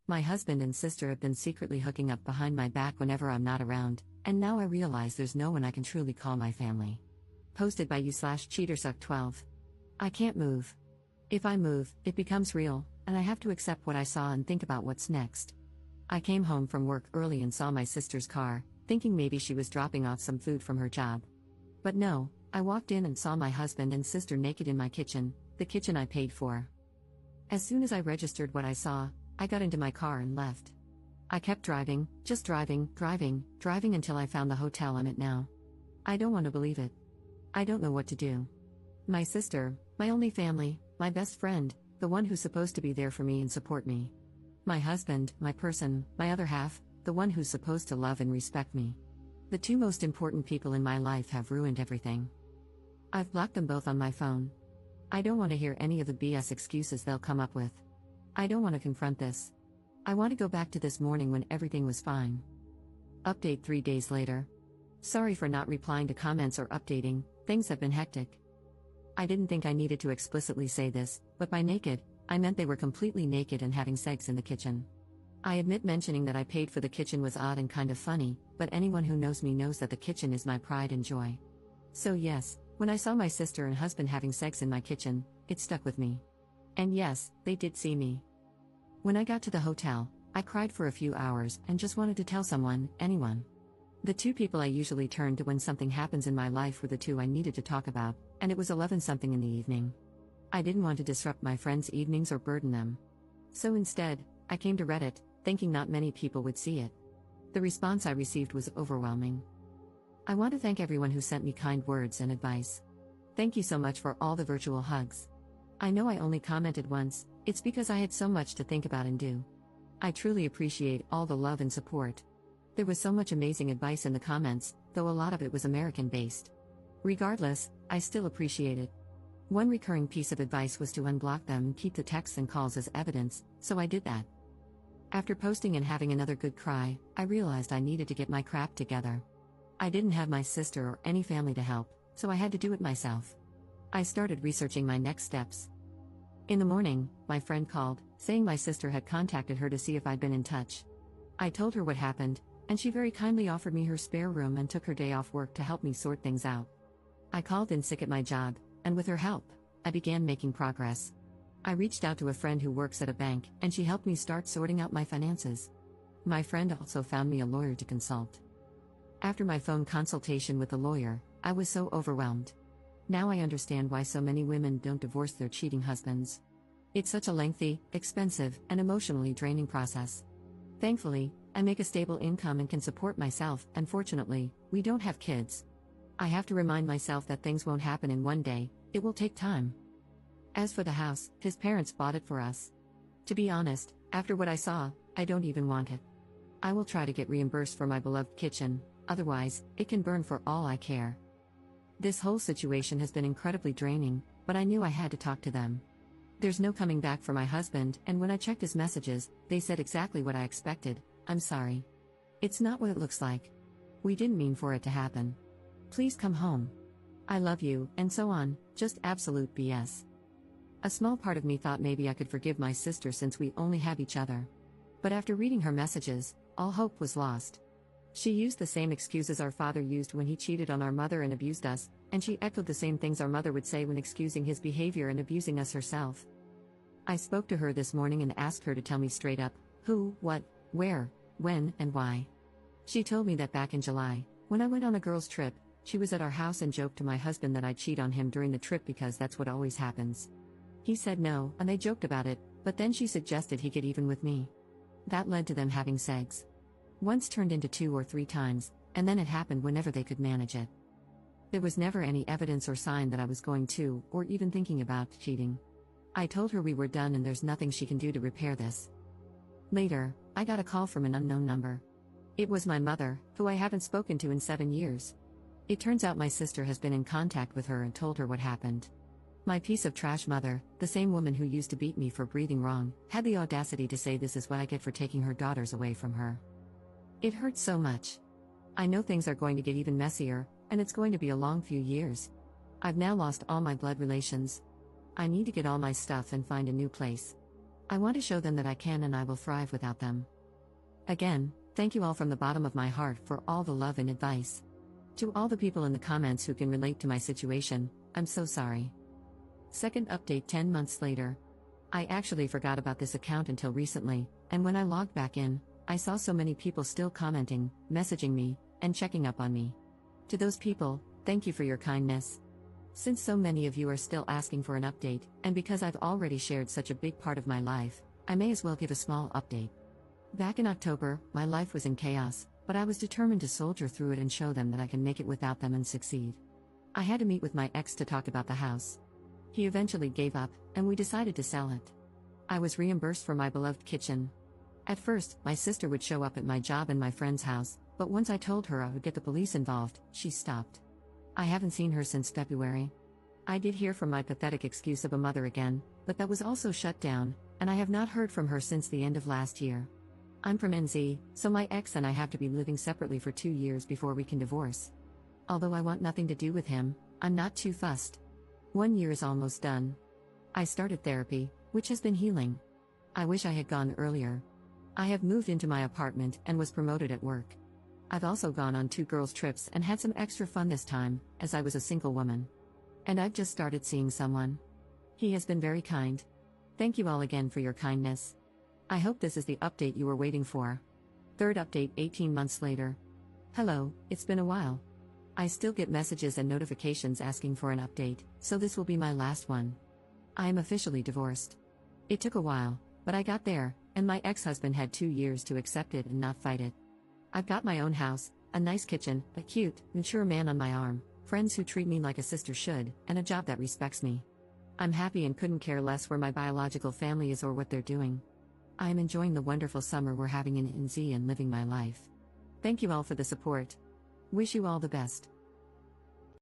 My husband and sister have been secretly hooking up behind my back whenever I'm not around, and now I realize there's no one I can truly call my family. Posted by you/cheatersuck12. I can't move. If I move, it becomes real, and I have to accept what I saw and think about what's next. I came home from work early and saw my sister's car, thinking maybe she was dropping off some food from her job. But no, I walked in and saw my husband and sister naked in my kitchen, the kitchen I paid for. As soon as I registered what I saw, I got into my car and left. I kept driving, just driving until I found the hotel I'm at now. I don't want to believe it. I don't know what to do. My sister, my only family, my best friend, the one who's supposed to be there for me and support me. My husband, my person, my other half, the one who's supposed to love and respect me. The two most important people in my life have ruined everything. I've blocked them both on my phone. I don't want to hear any of the BS excuses they'll come up with. I don't want to confront this. I want to go back to this morning when everything was fine. Update 3 days later. Sorry for not replying to comments or updating, things have been hectic. I didn't think I needed to explicitly say this, but by naked, I meant they were completely naked and having sex in the kitchen. I admit mentioning that I paid for the kitchen was odd and kind of funny, but anyone who knows me knows that the kitchen is my pride and joy. So yes, when I saw my sister and husband having sex in my kitchen, it stuck with me. And yes, they did see me. When I got to the hotel, I cried for a few hours and just wanted to tell someone, anyone. The two people I usually turn to when something happens in my life were the two I needed to talk about, and it was 11-something in the evening. I didn't want to disrupt my friends' evenings or burden them. So instead, I came to Reddit, thinking not many people would see it. The response I received was overwhelming. I want to thank everyone who sent me kind words and advice. Thank you so much for all the virtual hugs. I know I only commented once, it's because I had so much to think about and do. I truly appreciate all the love and support. There was so much amazing advice in the comments, though a lot of it was American-based. Regardless, I still appreciate it. One recurring piece of advice was to unblock them and keep the texts and calls as evidence, so I did that. After posting and having another good cry, I realized I needed to get my crap together. I didn't have my sister or any family to help, so I had to do it myself. I started researching my next steps. In the morning, my friend called, saying my sister had contacted her to see if I'd been in touch. I told her what happened, and she very kindly offered me her spare room and took her day off work to help me sort things out. I called in sick at my job, and with her help, I began making progress. I reached out to a friend who works at a bank, and she helped me start sorting out my finances. My friend also found me a lawyer to consult. After my phone consultation with the lawyer, I was so overwhelmed. Now I understand why so many women don't divorce their cheating husbands. It's such a lengthy, expensive, and emotionally draining process. Thankfully, I make a stable income and can support myself, and fortunately, we don't have kids. I have to remind myself that things won't happen in one day, it will take time. As for the house, his parents bought it for us. To be honest, after what I saw, I don't even want it. I will try to get reimbursed for my beloved kitchen, otherwise, it can burn for all I care. This whole situation has been incredibly draining, but I knew I had to talk to them. There's no coming back for my husband, and when I checked his messages, they said exactly what I expected: I'm sorry. It's not what it looks like. We didn't mean for it to happen. Please come home. I love you, and so on, just absolute BS. A small part of me thought maybe I could forgive my sister since we only have each other. But after reading her messages, all hope was lost. She used the same excuses our father used when he cheated on our mother and abused us, and she echoed the same things our mother would say when excusing his behavior and abusing us herself. I spoke to her this morning and asked her to tell me straight up, who, what, where, when, and why. She told me that back in July, when I went on a girls' trip, she was at our house and joked to my husband that I'd cheat on him during the trip because that's what always happens. He said no, and they joked about it, but then she suggested he get even with me. That led to them having sex. Once turned into 2 or 3 times, and then it happened whenever they could manage it. There was never any evidence or sign that I was going to, or even thinking about, cheating. I told her we were done and there's nothing she can do to repair this. Later, I got a call from an unknown number. It was my mother, who I haven't spoken to in 7 years. It turns out my sister has been in contact with her and told her what happened. My piece of trash mother, the same woman who used to beat me for breathing wrong, had the audacity to say this is what I get for taking her daughters away from her. It hurts so much. I know things are going to get even messier, and it's going to be a long few years. I've now lost all my blood relations. I need to get all my stuff and find a new place. I want to show them that I can and I will thrive without them. Again, thank you all from the bottom of my heart for all the love and advice. To all the people in the comments who can relate to my situation, I'm so sorry. Second update 10 months later. I actually forgot about this account until recently, and when I logged back in, I saw so many people still commenting, messaging me, and checking up on me. To those people, thank you for your kindness. Since so many of you are still asking for an update, and because I've already shared such a big part of my life, I may as well give a small update. Back in October, my life was in chaos, but I was determined to soldier through it and show them that I can make it without them and succeed. I had to meet with my ex to talk about the house. He eventually gave up, and we decided to sell it. I was reimbursed for my beloved kitchen. At first, my sister would show up at my job and my friend's house, but once I told her I would get the police involved, she stopped. I haven't seen her since February. I did hear from my pathetic excuse of a mother again, but that was also shut down, and I have not heard from her since the end of last year. I'm from NZ, so my ex and I have to be living separately for 2 years before we can divorce. Although I want nothing to do with him, I'm not too fussed. 1 year is almost done. I started therapy, which has been healing. I wish I had gone earlier. I have moved into my apartment and was promoted at work. I've also gone on 2 girls' trips and had some extra fun this time, as I was a single woman. And I've just started seeing someone. He has been very kind. Thank you all again for your kindness. I hope this is the update you were waiting for. Third update 18 months later. Hello, it's been a while. I still get messages and notifications asking for an update, so this will be my last one. I am officially divorced. It took a while, but I got there, and my ex-husband had 2 years to accept it and not fight it. I've got my own house, a nice kitchen, a cute, mature man on my arm, friends who treat me like a sister should, and a job that respects me. I'm happy and couldn't care less where my biological family is or what they're doing. I am enjoying the wonderful summer we're having in NZ and living my life. Thank you all for the support. Wish you all the best.